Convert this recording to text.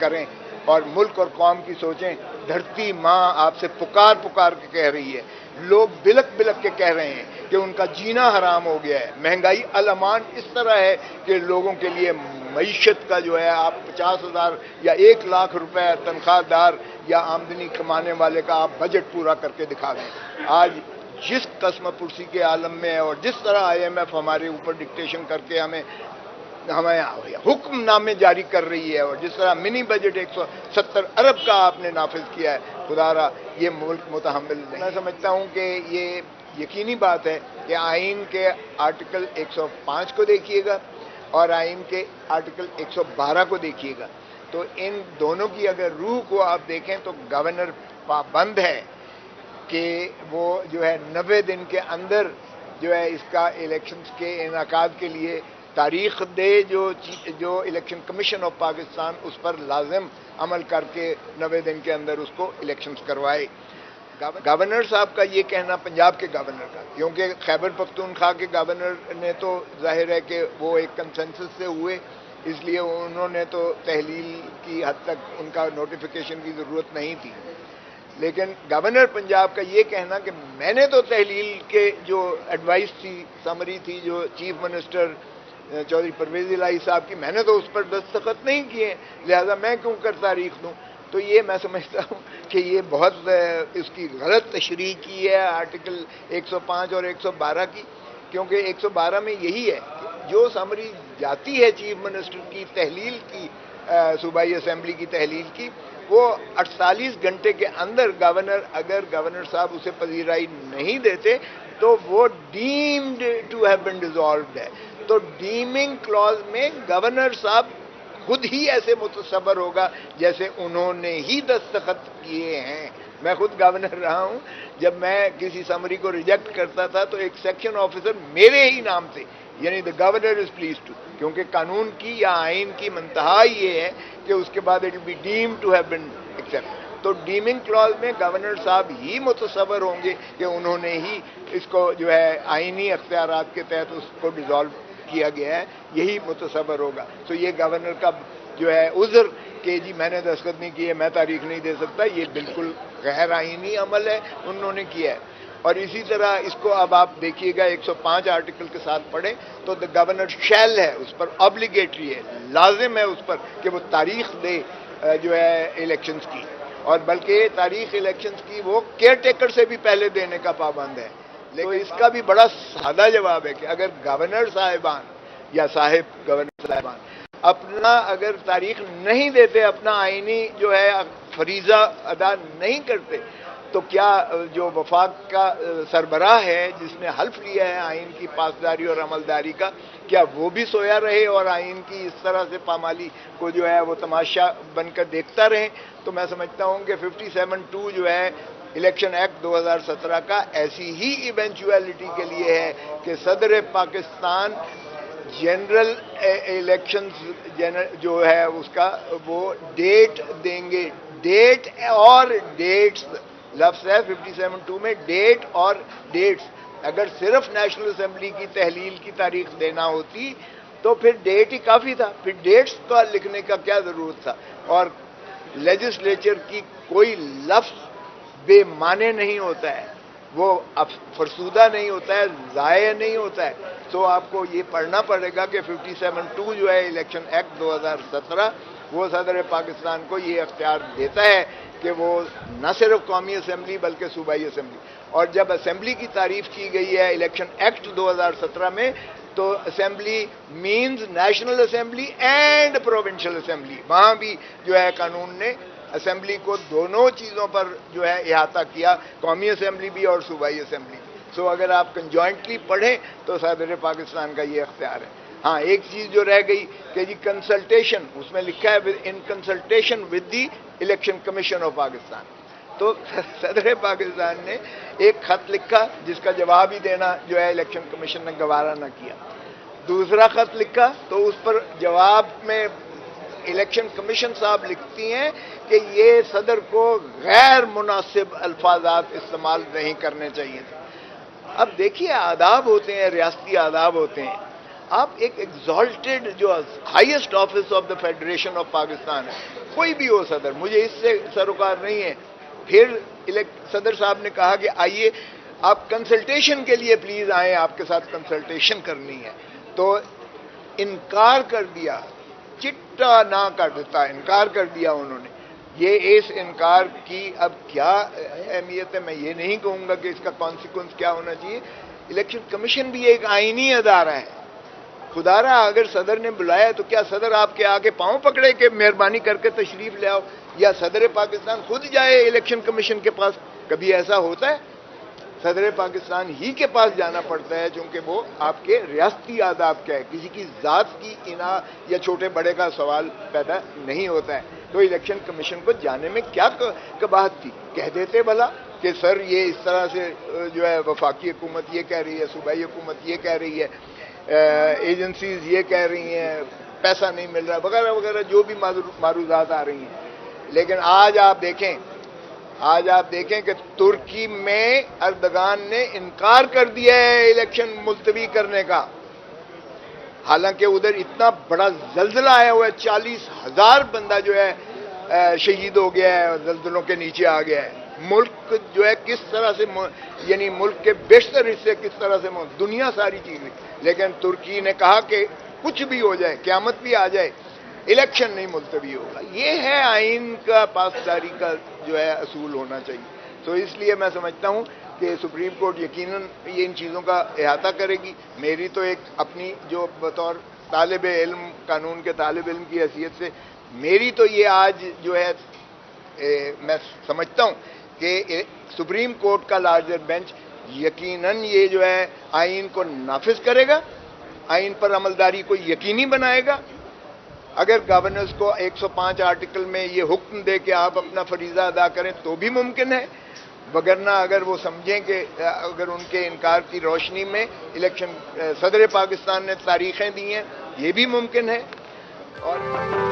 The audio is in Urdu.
کریں اور ملک اور قوم کی سوچیں. دھرتی ماں آپ سے پکار پکار کے کہہ رہی ہے. لوگ بلک بلک کے کہہ رہے ہیں کہ ان کا جینا حرام ہو گیا ہے. مہنگائی الامان اس طرح ہے کہ لوگوں کے لیے معیشت کا جو ہے آپ 50,000 یا 1,00,000 روپے تنخواہ دار یا آمدنی کمانے والے کا آپ بجٹ پورا کر کے دکھا دیں. آج جس قسم پرسی کے عالم میں ہے اور جس طرح IMF ہمارے اوپر ڈکٹیشن کر کے ہمیں حکم نامے جاری کر رہی ہے اور جس طرح منی بجٹ 170 ارب کا آپ نے نافذ کیا ہے، خدا را یہ ملک متحمل نہیں. میں سمجھتا ہوں کہ یہ یقینی بات ہے کہ آئین کے آرٹیکل 105 کو دیکھیے گا اور آئین کے آرٹیکل 112 کو دیکھیے گا تو ان دونوں کی اگر روح کو آپ دیکھیں تو گورنر پابند ہے کہ وہ جو ہے 90 دن کے اندر جو ہے اس کا الیکشنز کے انعقاد کے لیے تاریخ دے. جو الیکشن کمیشن آف پاکستان اس پر لازم عمل کر کے 90 دن کے اندر اس کو الیکشنز کروائے. گورنر صاحب کا یہ کہنا پنجاب کے گورنر کا، کیونکہ خیبر پختونخوا کے گورنر نے تو ظاہر ہے کہ وہ ایک کنسنسس سے ہوئے، اس لیے انہوں نے تو تحلیل کی حد تک ان کا نوٹیفیکیشن کی ضرورت نہیں تھی. لیکن گورنر پنجاب کا یہ کہنا کہ میں نے تو تحلیل کے جو ایڈوائس تھی، سمری تھی جو چیف منسٹر چودھری پرویز الہی صاحب کی، میں نے تو اس پر دستخط نہیں کیے، لہذا میں کیوں کر تاریخ دوں. تو یہ میں سمجھتا ہوں کہ یہ بہت اس کی غلط تشریح کی ہے آرٹیکل 105 اور 112 کی، کیونکہ 112 میں یہی ہے کہ جو سمری جاتی ہے چیف منسٹر کی تحلیل کی، صوبائی اسمبلی کی تحلیل کی، وہ 48 گھنٹے کے اندر اگر گورنر صاحب اسے پذیرائی نہیں دیتے تو وہ deemed to have been dissolved ہے. تو ڈیمنگ کلاز میں گورنر صاحب خود ہی ایسے متصور ہوگا جیسے انہوں نے ہی دستخط کیے ہیں. میں خود گورنر رہا ہوں، جب میں کسی سمری کو ریجیکٹ کرتا تھا تو ایک سیکشن آفیسر میرے ہی نام سے، یعنی دا گورنر از پلیز ٹو، کیونکہ قانون کی یا آئین کی منتہا یہ ہے کہ اس کے بعد it will be deemed to have been accept. تو ڈیمنگ کلاز میں گورنر صاحب ہی متصور ہوں گے کہ انہوں نے ہی اس کو جو ہے آئینی اختیارات کے تحت اس کو ڈیزالو کیا گیا ہے، یہی متصور ہوگا. تو یہ گورنر کا جو ہے عذر کہ جی میں نے دستخط نہیں کیے، میں تاریخ نہیں دے سکتا، یہ بالکل غیر آئینی عمل ہے، انہوں نے کیا ہے. اور اسی طرح اس کو اب آپ دیکھیے گا 105 آرٹیکل کے ساتھ پڑھیں تو دا گورنر شیل ہے، اس پر آبلیگیٹری ہے، لازم ہے اس پر کہ وہ تاریخ دے جو ہے الیکشنز کی، اور بلکہ تاریخ الیکشنز کی وہ کیئر ٹیکر سے بھی پہلے دینے کا پابند ہے. تو اس کا بھی بڑا سادہ جواب ہے کہ اگر گورنر صاحبان یا صاحب گورنر صاحبان اپنا اگر تاریخ نہیں دیتے، اپنا آئینی جو ہے فریضہ ادا نہیں کرتے، تو کیا جو وفاق کا سربراہ ہے جس نے حلف لیا ہے آئین کی پاسداری اور عملداری کا، کیا وہ بھی سویا رہے اور آئین کی اس طرح سے پامالی کو جو ہے وہ تماشا بن کر دیکھتا رہے؟ تو میں سمجھتا ہوں کہ 57(2) جو ہے الیکشن ایکٹ 2017 کا ایسی ہی ایونچویلٹی کے لیے ہے کہ صدر پاکستان جنرل الیکشنز جو ہے اس کا وہ ڈیٹ دیں گے. ڈیٹ اور ڈیٹس لفظ ہے 57(2) میں، ڈیٹ اور ڈیٹس. اگر صرف نیشنل اسمبلی کی تحلیل کی تاریخ دینا ہوتی تو پھر ڈیٹ ہی کافی تھا، پھر ڈیٹس کا لکھنے کا کیا ضرورت تھا. اور لیجسلیچر کی کوئی لفظ بے معنی نہیں ہوتا ہے، وہ فرسودہ نہیں ہوتا ہے، ضائع نہیں ہوتا ہے. تو آپ کو یہ پڑھنا پڑے گا کہ 57(2) جو ہے الیکشن ایکٹ 2017 وہ صدر پاکستان کو یہ اختیار دیتا ہے کہ وہ نہ صرف قومی اسمبلی بلکہ صوبائی اسمبلی، اور جب اسمبلی کی تعریف کی گئی ہے الیکشن ایکٹ 2017 میں تو assembly means national assembly and provincial assembly. وہاں بھی جو ہے قانون نے اسمبلی کو دونوں چیزوں پر جو ہے احاطہ کیا، قومی اسمبلی بھی اور صوبائی اسمبلی بھی. سو اگر آپ کنجوائنٹلی پڑھیں تو صدر پاکستان کا یہ اختیار ہے. ہاں ایک چیز جو رہ گئی کہ جی کنسلٹیشن، اس میں لکھا ہے in consultation with the election commission of Pakistan. تو صدر پاکستان نے ایک خط لکھا جس کا جواب ہی دینا جو ہے الیکشن کمیشن نے گوارا نہ کیا. دوسرا خط لکھا تو اس پر جواب میں الیکشن کمیشن صاحب لکھتی ہیں کہ یہ صدر کو غیر مناسب الفاظات استعمال نہیں کرنے چاہیے تھے. اب دیکھیے آداب ہوتے ہیں، ریاستی آداب ہوتے ہیں. آپ ایک ایگزالٹڈ جو highest office of the federation of Pakistan ہے، کوئی بھی ہو صدر، مجھے اس سے سروکار نہیں ہے. پھر صدر صاحب نے کہا کہ آئیے آپ کنسلٹیشن کے لیے پلیز آئیں، آپ کے ساتھ کنسلٹیشن کرنی ہے. تو انکار کر دیا، چٹا نہ کر دیتا، انکار کر دیا انہوں نے. یہ اس انکار کی اب کیا اہمیت ہے میں یہ نہیں کہوں گا کہ اس کا کانسیکوینس کیا ہونا چاہیے. الیکشن کمیشن بھی ایک آئینی ادارہ ہے. خدا را اگر صدر نے بلایا تو کیا صدر آپ کے آگے پاؤں پکڑے کہ مہربانی کر کے تشریف لے آؤ، یا صدر پاکستان خود جائے الیکشن کمیشن کے پاس؟ کبھی ایسا ہوتا ہے؟ صدر پاکستان ہی کے پاس جانا پڑتا ہے، چونکہ وہ آپ کے ریاستی آداب کا ہے، کسی کی ذات کی انا یا چھوٹے بڑے کا سوال پیدا نہیں ہوتا ہے. تو الیکشن کمیشن کو جانے میں کیا قباحت تھی؟ کہہ دیتے بھلا کہ سر یہ اس طرح سے جو ہے وفاقی حکومت یہ کہہ رہی ہے، صوبائی حکومت یہ کہہ رہی ہے، ایجنسیز یہ کہہ رہی ہیں، پیسہ نہیں مل رہا وغیرہ وغیرہ جو بھی معروضات آ رہی ہیں. لیکن آج آپ دیکھیں کہ ترکی میں اردگان نے انکار کر دیا ہے الیکشن ملتوی کرنے کا، حالانکہ ادھر اتنا بڑا زلزلہ آیا ہوا ہے، 40,000 بندہ جو ہے شہید ہو گیا ہے، زلزلوں کے نیچے آ گیا ہے. ملک جو ہے کس طرح سے یعنی ملک کے بیشتر حصے کس طرح سے دنیا ساری چیزیں. لیکن ترکی نے کہا کہ کچھ بھی ہو جائے، قیامت بھی آ جائے، الیکشن نہیں ملتوی ہوگا. یہ ہے آئین کا پاسداری کا جو ہے اصول ہونا چاہیے. تو اس لیے میں سمجھتا ہوں کہ سپریم کورٹ یقیناً یہ ان چیزوں کا احاطہ کرے گی. میری تو ایک اپنی جو بطور طالب علم، قانون کے طالب علم کی حیثیت سے میری تو یہ آج جو ہے میں سمجھتا ہوں کہ سپریم کورٹ کا لارجر بینچ یقیناً یہ جو ہے آئین کو نافذ کرے گا، آئین پر عملداری کو یقینی بنائے گا. اگر گورننس کو 105 آرٹیکل میں یہ حکم دے کہ آپ اپنا فریضہ ادا کریں تو بھی ممکن ہے، وگرنہ اگر وہ سمجھیں کہ اگر ان کے انکار کی روشنی میں الیکشن صدر پاکستان نے تاریخیں دی ہیں یہ بھی ممکن ہے. اور